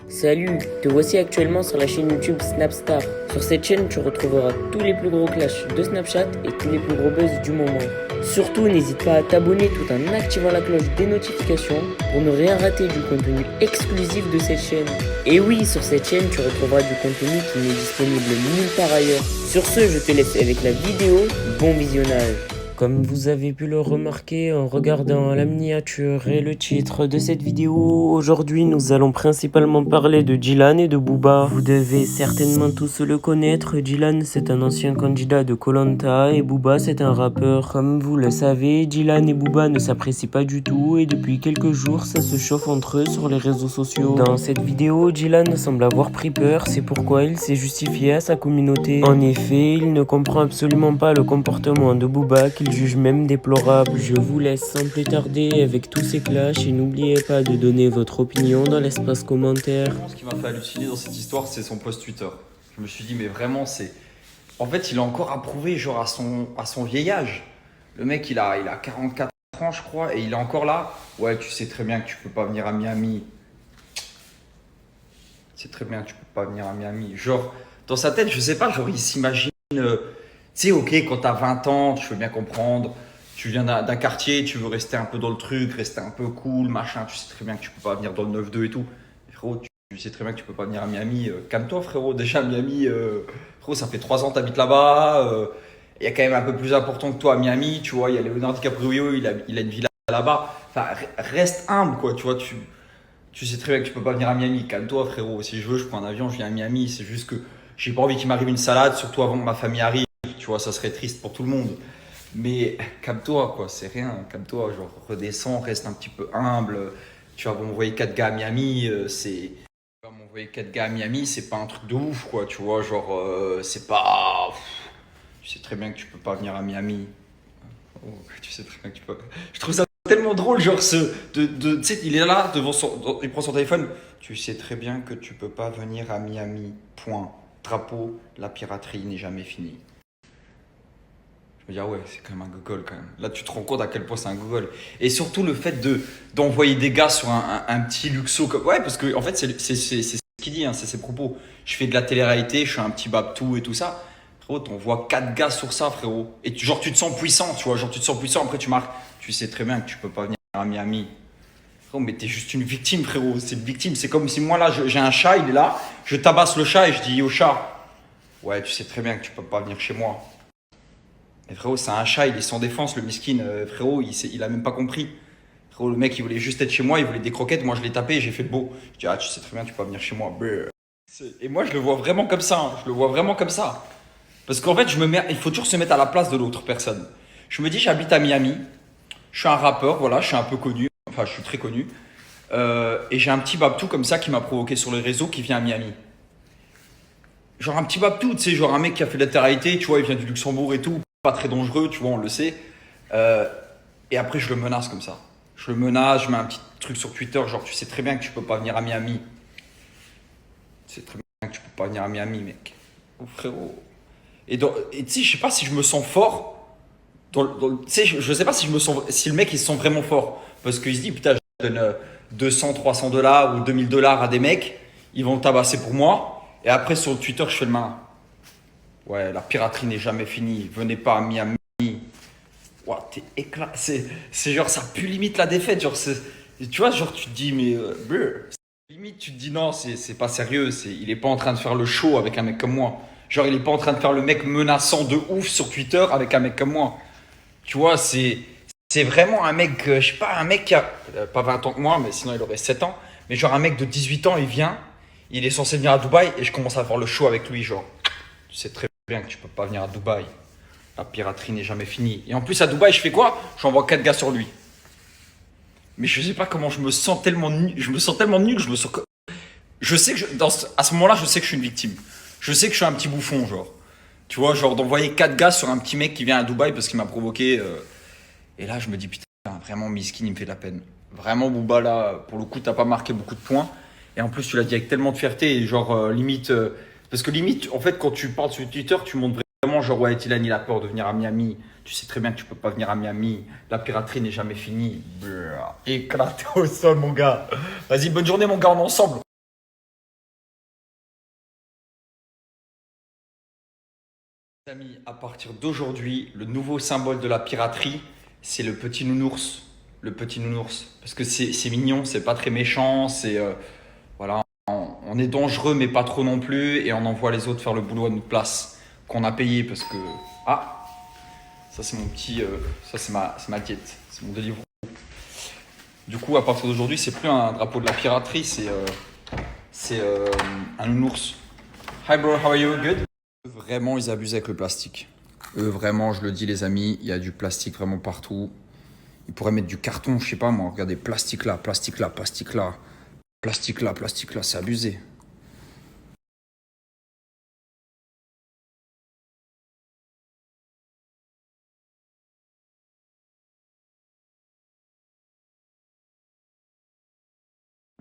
Salut, te voici actuellement sur la chaîne YouTube Snapstar. Sur cette chaîne, tu retrouveras tous les plus gros clashs de Snapchat et tous les plus gros buzz du moment. Surtout, n'hésite pas à t'abonner tout en activant la cloche des notifications pour ne rien rater du contenu exclusif de cette chaîne. Et oui, sur cette chaîne, tu retrouveras du contenu qui n'est disponible nulle part ailleurs. Sur ce, je te laisse avec la vidéo. Bon visionnage. Comme vous avez pu le remarquer en regardant la miniature et le titre de cette vidéo, aujourd'hui nous allons principalement parler de Dylan et de Booba. Vous devez certainement tous le connaître, Dylan c'est un ancien candidat de koh et Booba c'est un rappeur. Comme vous le savez, Dylan et Booba ne s'apprécient pas du tout et depuis quelques jours ça se chauffe entre eux sur les réseaux sociaux. Dans cette vidéo, Dylan semble avoir pris peur, c'est pourquoi il s'est justifié à sa communauté. En effet, il ne comprend absolument pas le comportement de Booba qu'il juge même déplorable. Je vous laisse sans plus tarder avec tous ces clashs et n'oubliez pas de donner votre opinion dans l'espace commentaire. Ce qui m'a fait halluciner dans cette histoire, c'est son post Twitter. Je me suis dit, mais vraiment, c'est. En fait, il a encore approuvé, genre, à son vieil âge. Le mec, il a 44 ans, je crois, et il est encore là. Ouais, tu sais très bien que tu peux pas venir à Miami. Tu sais très bien que tu peux pas venir à Miami. Genre, dans sa tête, je sais pas, genre, il s'imagine. Tu sais, ok, quand t'as 20 ans, je veux bien comprendre. Tu viens d'un quartier, tu veux rester un peu dans le truc, rester un peu cool, machin. Tu sais très bien que tu peux pas venir dans le 9-2 et tout. Frérot, tu sais très bien que tu peux pas venir à Miami. Calme-toi, frérot. Déjà, Miami, frérot, ça fait 3 ans que t'habites là-bas. Il y a quand même un peu plus important que toi à Miami. Tu vois, il y a Leonardo DiCaprio, il a une villa là-bas. Enfin, reste humble, quoi. Tu vois, tu sais très bien que tu peux pas venir à Miami. Calme-toi, frérot. Si je veux, je prends un avion, je viens à Miami. C'est juste que j'ai pas envie qu'il m'arrive une salade, surtout avant que ma famille arrive. Tu vois, ça serait triste pour tout le monde. Mais calme-toi, quoi, c'est rien. Calme-toi, genre, redescends, reste un petit peu humble. Tu vas m'envoyer 4 gars à Miami, c'est. Tu vas m'envoyer 4 gars à Miami, c'est pas un truc de ouf, quoi, tu vois, genre, c'est pas. Tu sais très bien que tu peux pas venir à Miami. Oh, tu sais très bien que tu peux. Je trouve ça tellement drôle, genre, tu sais, il est là, il prend son téléphone. Tu sais très bien que tu peux pas venir à Miami, point. Drapeau, la piraterie n'est jamais finie. Je me dis, ah ouais, c'est quand même un Google quand même. Là, tu te rends compte à quel point c'est un Google. Et surtout le fait d'envoyer des gars sur un petit luxo. Ouais, parce que en fait, c'est ce qu'il dit, hein, c'est ses propos. Je fais de la télé-réalité, je suis un petit babtou et tout ça. Frérot, t'envoies 4 gars sur ça, frérot. Et genre, tu te sens puissant, tu vois. Genre, tu te sens puissant, après tu marques. Tu sais très bien que tu peux pas venir à Miami. Frérot, mais t'es juste une victime, frérot. C'est une victime. C'est comme si moi, là, j'ai un chat, il est là. Je tabasse le chat et je dis au chat, ouais, tu sais très bien que tu peux pas venir chez moi. Mais frérot, c'est un chat, il est sans défense, le miskin. Frérot, il a même pas compris. Frérot, le mec, il voulait juste être chez moi, il voulait des croquettes. Moi, je l'ai tapé et j'ai fait le beau. Je dis, ah, tu sais très bien, tu peux pas venir chez moi. Brr. Et moi, je le vois vraiment comme ça. Hein. Je le vois vraiment comme ça. Parce qu'en fait, il faut toujours se mettre à la place de l'autre personne. Je me dis, j'habite à Miami. Je suis un rappeur, voilà, je suis un peu connu. Enfin, je suis très connu. Et j'ai un petit babtou comme ça qui m'a provoqué sur les réseaux qui vient à Miami. Genre un petit babtou, tu sais, genre un mec qui a fait de la télé-réalité, tu vois, il vient du Luxembourg et tout. Pas très dangereux, tu vois, on le sait. Euh, et après, je le menace comme ça. Je le menace, je mets un petit truc sur Twitter, genre, tu sais très bien que tu peux pas venir à Miami. Tu sais très bien que tu peux pas venir à Miami, mec. Oh, frérot. Et tu sais, je sais pas si je me sens fort. Tu sais, je sais pas si si le mec il se sent vraiment fort. Parce qu'il se dit, putain, je donne 200, 300 dollars ou 2000 dollars à des mecs, ils vont me tabasser pour moi. Et après, sur Twitter, je fais le malin. Ouais, la piraterie n'est jamais finie. Venez pas à Miami. Ouah, t'es éclaté. C'est genre, ça pue limite la défaite. Genre, tu vois, genre, tu te dis, mais brr. Limite, tu te dis, non, c'est pas sérieux. Il est pas en train de faire le show avec un mec comme moi. Genre, il est pas en train de faire le mec menaçant de ouf sur Twitter avec un mec comme moi. Tu vois, c'est vraiment un mec, je sais pas, un mec qui a pas 20 ans que moi, mais sinon il aurait 7 ans. Mais genre, un mec de 18 ans, il vient, il est censé venir à Dubaï et je commence à faire le show avec lui. Genre, tu sais très bien que tu peux pas venir à Dubaï. La piraterie n'est jamais finie. Et en plus, à Dubaï, je fais quoi? J'envoie 4 gars sur lui. Mais je sais pas comment je me sens tellement nul. Je me sens tellement nul. Je sais que à ce moment-là, je sais que je suis une victime. Je sais que je suis un petit bouffon, genre. Tu vois, genre d'envoyer 4 gars sur un petit mec qui vient à Dubaï parce qu'il m'a provoqué. Et là, je me dis, putain, vraiment, Miskin, il me fait de la peine. Vraiment, Booba, là, pour le coup, t'as pas marqué beaucoup de points. Et en plus, tu l'as dit avec tellement de fierté. Et genre, limite. Parce que limite, en fait, quand tu parles sur Twitter, tu montres vraiment, genre, ouais, Dylan, il a peur de venir à Miami. Tu sais très bien que tu peux pas venir à Miami. La piraterie n'est jamais finie. Brrr. Éclaté au sol, mon gars. Vas-y, bonne journée, mon gars, on est ensemble. Les amis, à partir d'aujourd'hui, le nouveau symbole de la piraterie, c'est le petit nounours. Le petit nounours. Parce que c'est mignon, c'est pas très méchant, voilà, on est dangereux mais pas trop non plus et on envoie les autres faire le boulot à notre place qu'on a payé parce que ah, ça c'est mon petit ça c'est ma diète, c'est mon délivre. Du coup, à partir d'aujourd'hui, c'est plus un drapeau de la piraterie, c'est un nounours. Hi bro, how are you? Good? Vraiment, ils abusent avec le plastique. Eux, vraiment, je le dis les amis, il y a du plastique vraiment partout. Ils pourraient mettre du carton, je sais pas moi, regardez, plastique là, plastique là, plastique là. Plastique là, c'est abusé.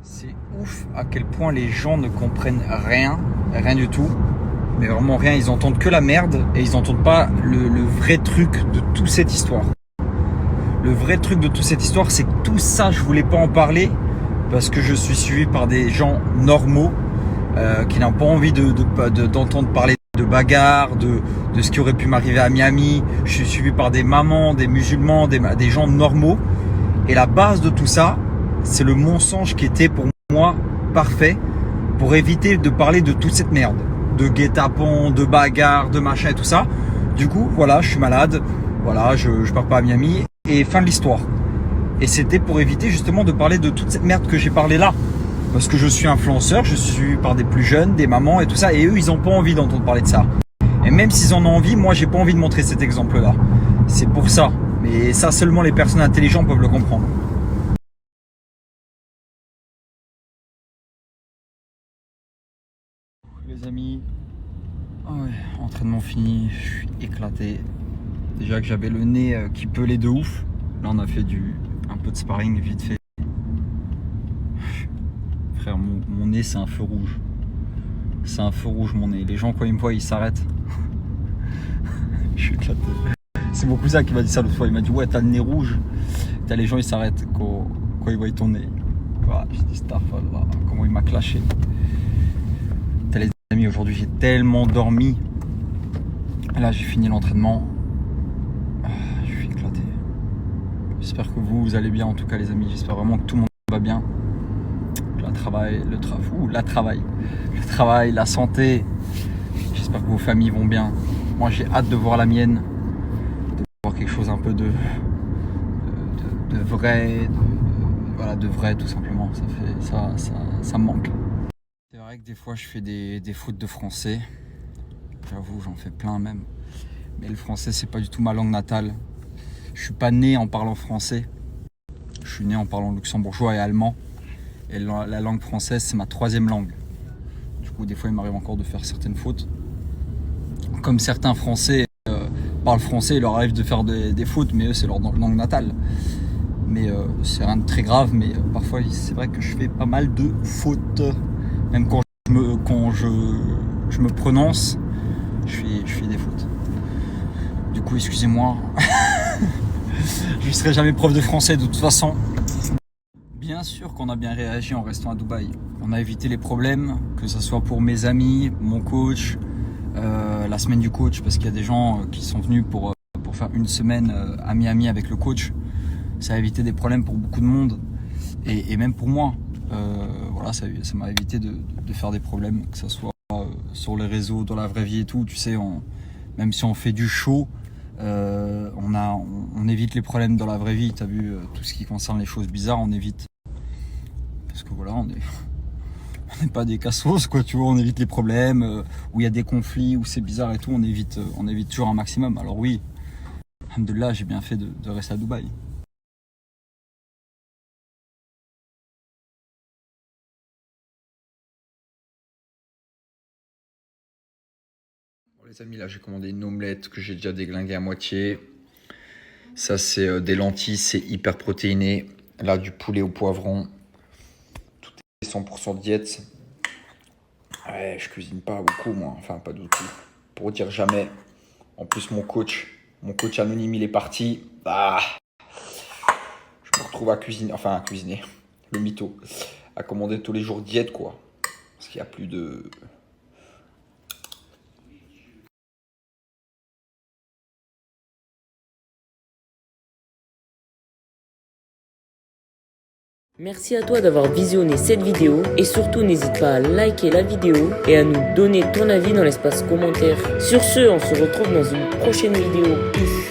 C'est ouf à quel point les gens ne comprennent rien, rien du tout. Mais vraiment rien, ils entendent que la merde et ils entendent pas le vrai truc de toute cette histoire. Le vrai truc de toute cette histoire, c'est que tout ça, je voulais pas en parler parce que je suis suivi par des gens normaux qui n'ont pas envie d'entendre parler de bagarres, de ce qui aurait pu m'arriver à Miami. Je suis suivi par des mamans, des musulmans, des gens normaux. Et la base de tout ça, c'est le mensonge qui était pour moi parfait pour éviter de parler de toute cette merde. De guet-apens, de bagarres, de machin et tout ça. Du coup, voilà, je suis malade. Voilà, je pars pas à Miami. Et fin de l'histoire. Et c'était pour éviter justement de parler de toute cette merde que j'ai parlé là. Parce que je suis influenceur, je suis par des plus jeunes, des mamans et tout ça. Et eux, ils n'ont pas envie d'entendre parler de ça. Et même s'ils en ont envie, moi, j'ai pas envie de montrer cet exemple-là. C'est pour ça. Mais ça, seulement les personnes intelligentes peuvent le comprendre. Les amis, ouais, entraînement fini, je suis éclaté. Déjà que j'avais le nez qui pelait de ouf. Là, on a fait un peu de sparring vite fait. Frère, mon nez, c'est un feu rouge. C'est un feu rouge, mon nez. Les gens, quand ils me voient, ils s'arrêtent. Je suis éclaté. C'est mon cousin qui m'a dit ça l'autre fois. Il m'a dit, ouais, t'as le nez rouge. T'as les gens, ils s'arrêtent quand ils voient ton nez. Voilà, je dis, Starfall, comment il m'a clashé. T'as les amis, aujourd'hui, j'ai tellement dormi. Là, j'ai fini l'entraînement. Je suis éclaté. J'espère que vous allez bien, en tout cas, les amis. J'espère vraiment que tout le monde va bien. Le travail, la santé. J'espère que vos familles vont bien. Moi, j'ai hâte de voir la mienne, de voir quelque chose un peu de vrai, voilà, de vrai tout simplement. Ça me manque. C'est vrai que des fois, je fais des fautes de français. J'avoue, j'en fais plein même. Mais le français, c'est pas du tout ma langue natale. Je suis pas né en parlant français. Je suis né en parlant luxembourgeois et allemand. Et la langue française, c'est ma troisième langue. Du coup, des fois, il m'arrive encore de faire certaines fautes. Comme certains Français parlent français, il leur arrive de faire des fautes, mais eux, c'est leur langue natale. Mais c'est rien de très grave, mais parfois, c'est vrai que je fais pas mal de fautes. Même quand je me prononce, je fais des fautes. Du coup, excusez-moi. Je ne serai jamais prof de français de toute façon. Bien sûr qu'on a bien réagi en restant à Dubaï. On a évité les problèmes, que ce soit pour mes amis, mon coach, la semaine du coach, parce qu'il y a des gens qui sont venus pour faire une semaine à Miami avec le coach. Ça a évité des problèmes pour beaucoup de monde et même pour moi. Voilà, ça m'a évité de faire des problèmes, que ce soit sur les réseaux, dans la vraie vie et tout. Tu sais, même si on fait du show, on évite les problèmes dans la vraie vie. Tu as vu, tout ce qui concerne les choses bizarres, on évite. Parce que voilà, on n'est pas des cassos, quoi, tu vois, on évite les problèmes, où il y a des conflits, où c'est bizarre et tout, on évite toujours un maximum. Alors oui, alhamdoulilah, j'ai bien fait de rester à Dubaï. Bon, les amis, là j'ai commandé une omelette que j'ai déjà déglinguée à moitié. Ça c'est des lentilles, c'est hyper protéiné. Là du poulet au poivron. Tout est 100% diète. Ouais, je cuisine pas beaucoup moi, enfin pas du tout. Pour dire jamais. En plus mon coach anonyme il est parti. Ah, je me retrouve à cuisiner, le mytho. À commander tous les jours diète quoi. Parce qu'il n'y a plus de... Merci à toi d'avoir visionné cette vidéo et surtout n'hésite pas à liker la vidéo et à nous donner ton avis dans l'espace commentaire. Sur ce, on se retrouve dans une prochaine vidéo. Peace.